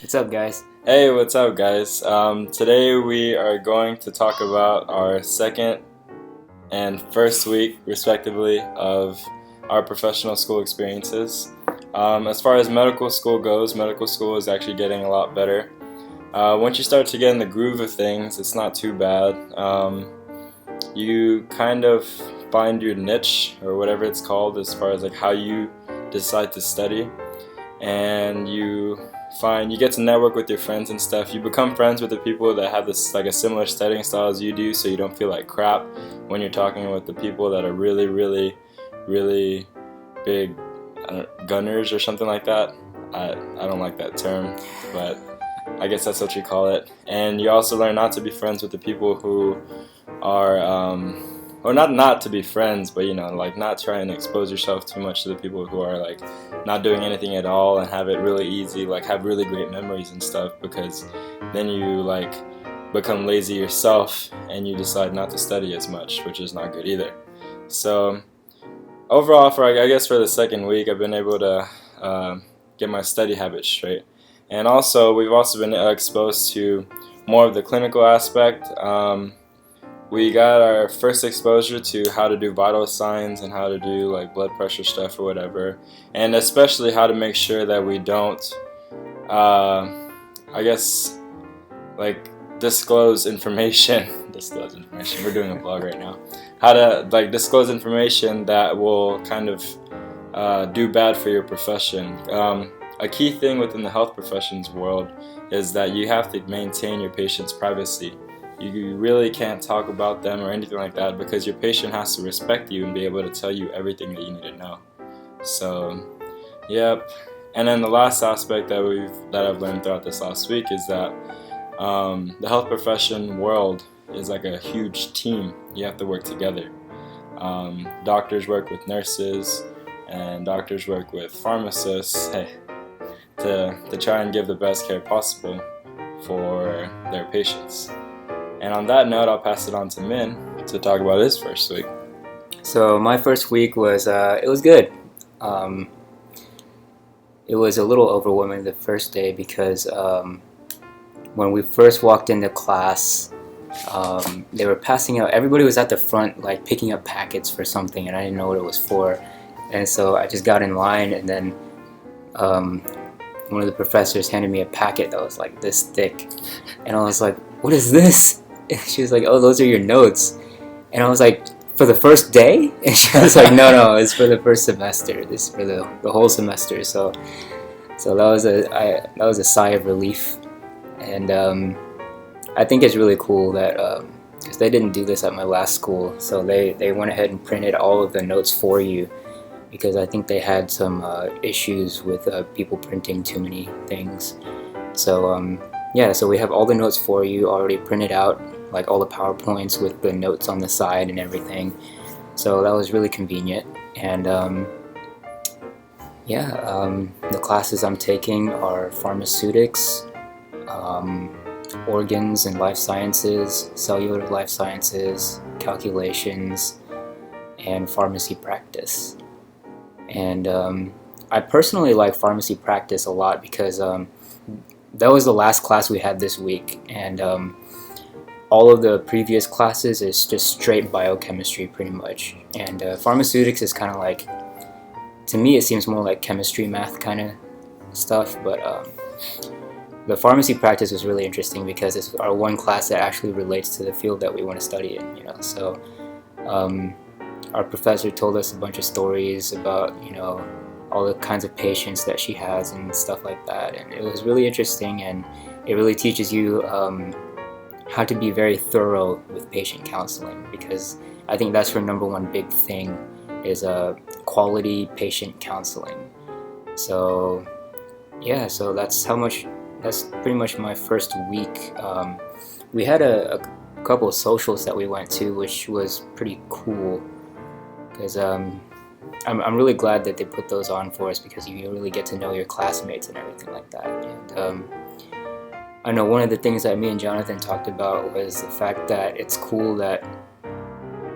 What's up, guys? Hey, what's up, guys? Today we are going to talk about our second and first week, respectively, of our professional school experiences. As far as medical school goes, medical school is actually getting a lot better. Once you start to get in the groove of things, it's not too bad. You kind of find your niche, or whatever it's called, as far as like how you decide to study, and you get to network with your friends and stuff. You become friends with the people that have this like a similar studying style as you do, so you don't feel like crap when you're talking with the people that are really big gunners or something like that. I don't like that term, but I guess that's what you call it. And you also learn not to be friends with the people who are or not to be friends, but like not try and expose yourself too much to the people who are like not doing anything at all and have it really easy, like have really great memories and stuff, because then you like become lazy yourself and you decide not to study as much, which is not good either. So overall, for the second week, I've been able to get my study habits straight, and also we've also been exposed to more of the clinical aspect. We got our first exposure to how to do vital signs and how to do like blood pressure stuff or whatever, and especially how to make sure that we don't, disclose information. Disclose information. We're doing a vlog right now. How to like disclose information that will kind of do bad for your profession. A key thing within the health professions world is that you have to maintain your patient's privacy. You really can't talk about them or anything like that, because your patient has to respect you and be able to tell you everything that you need to know. So, yep. And then the last aspect that I've learned throughout this last week is that the health profession world is like a huge team. You have to work together. Doctors work with nurses, and doctors work with pharmacists, to try and give the best care possible for their patients. And on that note, I'll pass it on to Min to talk about his first week. So my first week was it was good. It was a little overwhelming the first day because when we first walked into class, they were passing out. Everybody was at the front, like picking up packets for something, and I didn't know what it was for. And so I just got in line, and then one of the professors handed me a packet that was like this thick, and I was like, "What is this?" And she was like, "Oh, those are your notes." And I was like, "For the first day?" And she was like, No, it's for the first semester. This is for the whole semester." So that was a sigh of relief. And I think it's really cool that because they didn't do this at my last school, so they went ahead and printed all of the notes for you, because I think they had some issues with people printing too many things. So yeah, so we have all the notes for you already printed out, like all the PowerPoints with the notes on the side and everything. So that was really convenient. And the classes I'm taking are pharmaceutics, organs and life sciences, cellular life sciences, calculations, and pharmacy practice. And I personally like pharmacy practice a lot because that was the last class we had this week, and all of the previous classes is just straight biochemistry pretty much. And pharmaceutics is kind of like, to me it seems more like chemistry, math kind of stuff, but the pharmacy practice was really interesting because it's our one class that actually relates to the field that we want to study in, so our professor told us a bunch of stories about, all the kinds of patients that she has and stuff like that, and it was really interesting, and it really teaches you how to be very thorough with patient counseling, because I think that's her number one big thing is quality patient counseling. So yeah, so that's pretty much my first week. We had a couple of socials that we went to, which was pretty cool, because I'm really glad that they put those on for us, because you really get to know your classmates and everything like that. And I know one of the things that me and Jonathan talked about was the fact that it's cool that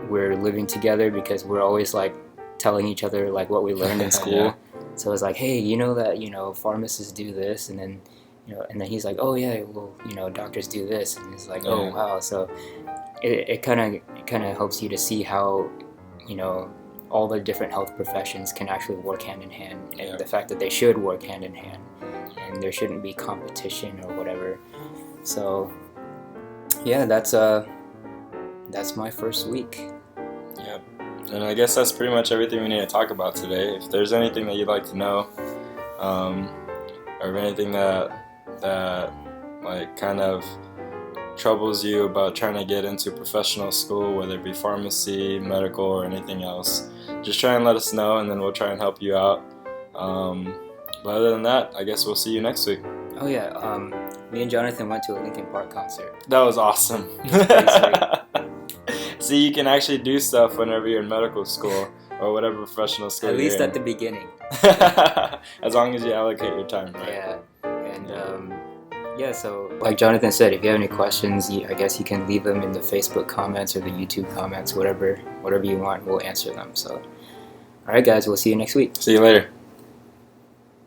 we're living together, because we're always like telling each other like what we learned in school. Yeah. So it's like, hey, you know that pharmacists do this, and then and then he's like, oh yeah, well, doctors do this, and he's like, Yeah. oh wow. So it kind of helps you to see how, all the different health professions can actually work hand in hand, and Yeah. the fact that they should work hand in hand, and there shouldn't be competition or whatever. So yeah, that's my first week. Yep. And I guess that's pretty much everything we need to talk about today. If there's anything that you'd like to know, or anything that like kind of troubles you about trying to get into professional school, whether it be pharmacy, medical, or anything else, just try and let us know, and then we'll try and help you out. But other than that, I guess we'll see you next week. Oh yeah, me and Jonathan went to a Linkin Park concert. That was awesome. Pretty See, you can actually do stuff whenever you're in medical school or whatever professional school At you're least in. at the beginning. As long as you allocate your time, right? Yeah, and yeah, so like Jonathan said, if you have any questions, I guess you can leave them in the Facebook comments or the YouTube comments, whatever you want, we'll answer them. So, all right, guys, we'll see you next week. See you later.